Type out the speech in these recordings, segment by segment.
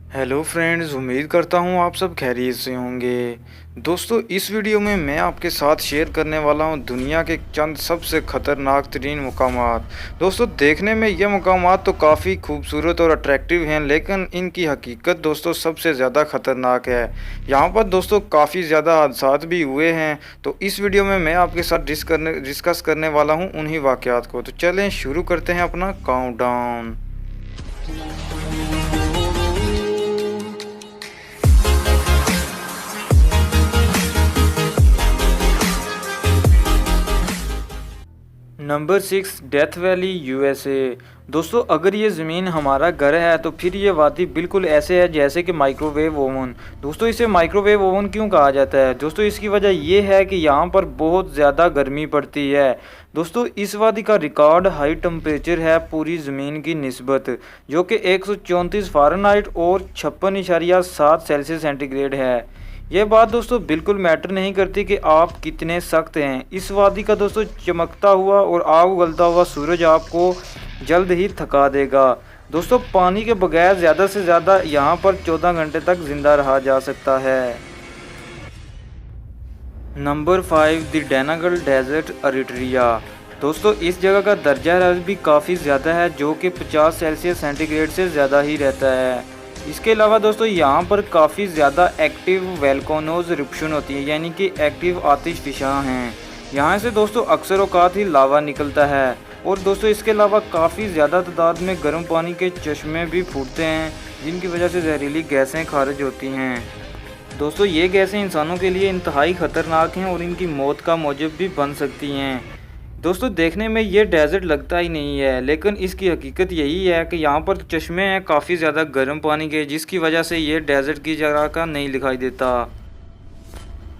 Hello friends, उम्मीद करता हूँ आप सब खैरियत से होंगे। दोस्तों, इस वीडियो में मैं आपके साथ शेयर करने वाला हूँ दुनिया के चंद सबसे ख़तरनाक तरीन मकामात। दोस्तों, देखने में ये मकामात तो काफ़ी खूबसूरत और अट्रैक्टिव हैं, लेकिन इनकी हकीकत दोस्तों सबसे ज़्यादा ख़तरनाक है। यहाँ पर दोस्तों काफ़ी ज़्यादा हादसात भी हुए हैं, तो इस वीडियो में मैं आपके साथ डिस्कस करने वाला हूँ उन्हीं वाक़यात को। तो चलें शुरू करते हैं अपना countdown. Number 6, death valley, USA. दोस्तों, अगर ये ज़मीन हमारा घर है तो फिर ये वादी बिल्कुल ऐसे है जैसे कि माइक्रोवेव ओवन। दोस्तों, इसे माइक्रोवेव ओवन क्यों कहा जाता है? दोस्तों, इसकी वजह ये है कि यहाँ पर बहुत ज़्यादा गर्मी पड़ती है। दोस्तों, इस वादी का रिकॉर्ड हाई टेम्परेचर है पूरी ज़मीन की निस्बत, जो कि 134 फ़ारेनहाइट और 56.7 सेल्सियस सेंटीग्रेड है। ये बात दोस्तों बिल्कुल मैटर नहीं करती कि आप कितने सख्त हैं। इस वादी का दोस्तों चमकता हुआ और आग उगलता हुआ सूरज आपको जल्द ही थका देगा। दोस्तों, पानी के बगैर ज़्यादा से ज़्यादा यहाँ पर 14 घंटे तक जिंदा रहा जा सकता है। Number 5, the Danakil desert, Eritrea. दोस्तों, इस जगह का दर्जा हरारत भी काफ़ी ज़्यादा है, जो कि 50 सेल्सियस सेंटीग्रेड से ज़्यादा ही रहता है। इसके अलावा दोस्तों यहाँ पर काफ़ी ज़्यादा एक्टिव वेल्कोनोज इरप्शन होती है, यानी कि एक्टिव आतिशफ़िशां हैं। यहाँ से दोस्तों अक्सर औकात ही लावा निकलता है। और दोस्तों इसके अलावा काफ़ी ज़्यादा तादाद में गर्म पानी के चश्मे भी फूटते हैं, जिनकी वजह से जहरीली गैसें खारिज होती हैं। दोस्तों, ये गैसें इंसानों के लिए इंतहाई ख़तरनाक हैं और इनकी मौत का मौजब भी बन सकती हैं। दोस्तों, देखने में ये डेजर्ट लगता ही नहीं है, लेकिन इसकी हकीकत यही है कि यहाँ पर चश्मे हैं काफ़ी ज़्यादा गर्म पानी के, जिसकी वजह से ये डेजर्ट की जगह का नहीं दिखाई देता।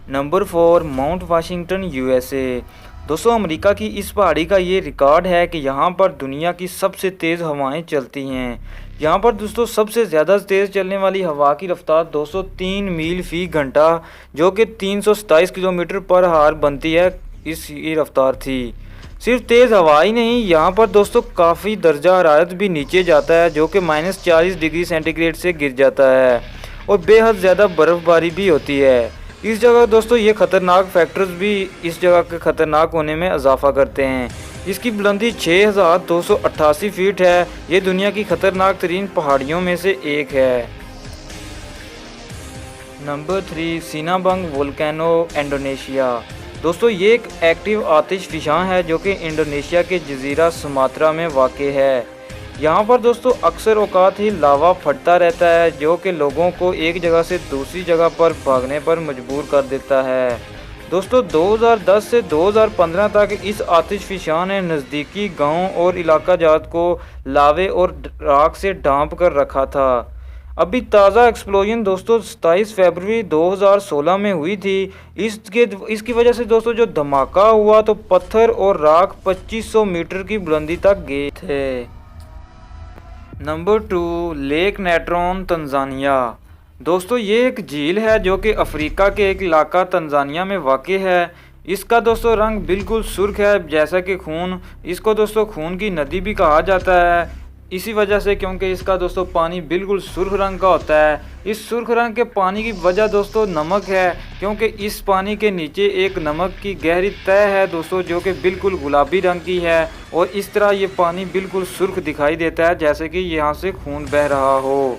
Number 4, mount Washington, USA. दोस्तों, अमेरिका की इस पहाड़ी का ये रिकॉर्ड है कि यहाँ पर दुनिया की सबसे तेज़ हवाएं चलती हैं। यहाँ पर दोस्तों सबसे ज़्यादा तेज़ चलने वाली हवा की रफ्तार 203 मील फ़ी घंटा, जो कि 327 किलोमीटर पर आवर बनती है, इसकी रफ्तार थी। सिर्फ तेज़ हवा ही नहीं, यहाँ पर दोस्तों काफ़ी दर्जा हरारत भी नीचे जाता है, जो कि -40 डिग्री सेंटीग्रेड से गिर जाता है और बेहद ज़्यादा बर्फ़बारी भी होती है। इस जगह दोस्तों ये ख़तरनाक फैक्टर्स भी इस जगह के ख़तरनाक होने में इजाफा करते हैं। इसकी बुलंदी 6288 फीट है। ये दुनिया की ख़तरनाक तरीन पहाड़ियों में से एक है। Number 3, Sinabung volcano, Indonesia. दोस्तों, ये एक एक्टिव आतिशफ़िशां है जो कि इंडोनेशिया के जजीरा सुमात्रा में वाक़ है। यहाँ पर दोस्तों अक्सर औकात ही लावा फटता रहता है, जो कि लोगों को एक जगह से दूसरी जगह पर भागने पर मजबूर कर देता है। दोस्तों, 2010 से 2015 तक इस आतिशफ़िशां ने नज़दीकी गाँव और इलाका जात को लावे और राख से ढांप कर रखा था। अभी ताज़ा एक्सप्लोजन दोस्तों 27 फरवरी 2016 में हुई थी। इसकी वजह से दोस्तों जो धमाका हुआ तो पत्थर और राख 2500 मीटर की बुलंदी तक गए थे। Number 2, lake Natron, Tanzania. दोस्तों, ये एक झील है जो कि अफ्रीका के एक इलाका तंजानिया में वाक़ है। इसका दोस्तों रंग बिल्कुल सुर्ख है, जैसा कि खून। इसको दोस्तों खून की नदी भी कहा जाता है, इसी वजह से क्योंकि इसका दोस्तों पानी बिल्कुल सुर्ख रंग का होता है। इस सुर्ख रंग के पानी की वजह दोस्तों नमक है, क्योंकि इस पानी के नीचे एक नमक की गहरी तह है दोस्तों, जो कि बिल्कुल गुलाबी रंग की है और इस तरह ये पानी बिल्कुल सुर्ख दिखाई देता है, जैसे कि यहाँ से खून बह रहा हो।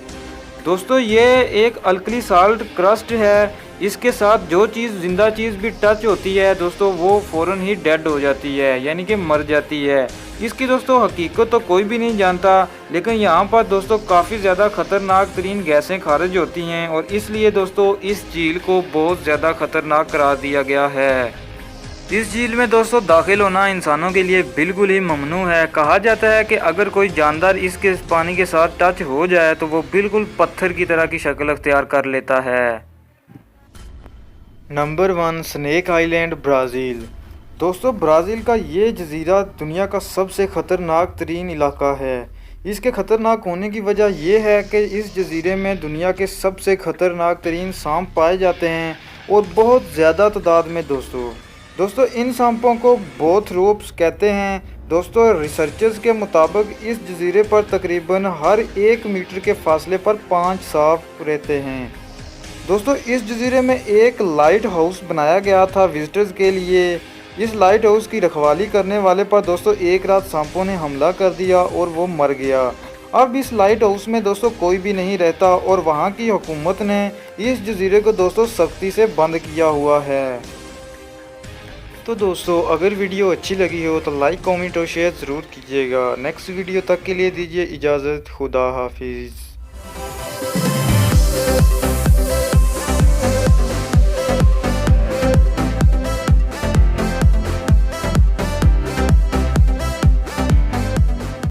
दोस्तों, ये एक अल्कली साल्ट क्रस्ट है। इसके साथ जो चीज़ जिंदा चीज़ भी टच होती है दोस्तों, वो फ़ौरन ही डेड हो जाती है, यानी कि मर जाती है। इसकी दोस्तों हकीकत तो कोई भी नहीं जानता, लेकिन यहाँ पर दोस्तों काफ़ी ज़्यादा ख़तरनाक तरीन गैसें खारिज होती हैं और इसलिए दोस्तों इस झील को बहुत ज़्यादा ख़तरनाक करार दिया गया है। इस झील में दोस्तों दाखिल होना इंसानों के लिए बिल्कुल ही ममनू है। कहा जाता है कि अगर कोई जानदार इसके पानी के साथ टच हो जाए तो वो बिल्कुल पत्थर की तरह की शक्ल अख्तियार कर लेता है। Number 1, snake island, Brazil. दोस्तों, ब्राज़ील का ये जजीरा दुनिया का सबसे ख़तरनाक तरीन इलाका है। इसके ख़तरनाक होने की वजह यह है कि इस जजीरे में दुनिया के सबसे ख़तरनाक तरीन सांप पाए जाते हैं और बहुत ज़्यादा तादाद में। दोस्तों इन सांपों को बोथरोप्स कहते हैं। दोस्तों रिसर्चर्स के मुताबिक इस जजीरे पर तकरीबन हर 1 मीटर के फासले पर 5 सांप रहते हैं। दोस्तों इस जजीरे में एक लाइट हाउस बनाया गया था विजिटर्स के लिए। इस लाइट हाउस की रखवाली करने वाले पर दोस्तों एक रात सांपों ने हमला कर दिया और वो मर गया। अब इस लाइट हाउस में दोस्तों कोई भी नहीं रहता और वहाँ की हुकूमत ने इस जजीरे को दोस्तों सख्ती से बंद किया हुआ है। तो दोस्तों अगर वीडियो अच्छी लगी हो तो लाइक कमेंट और शेयर ज़रूर कीजिएगा। नेक्स्ट वीडियो तक के लिए दीजिए इजाज़त। खुदा हाफिज़।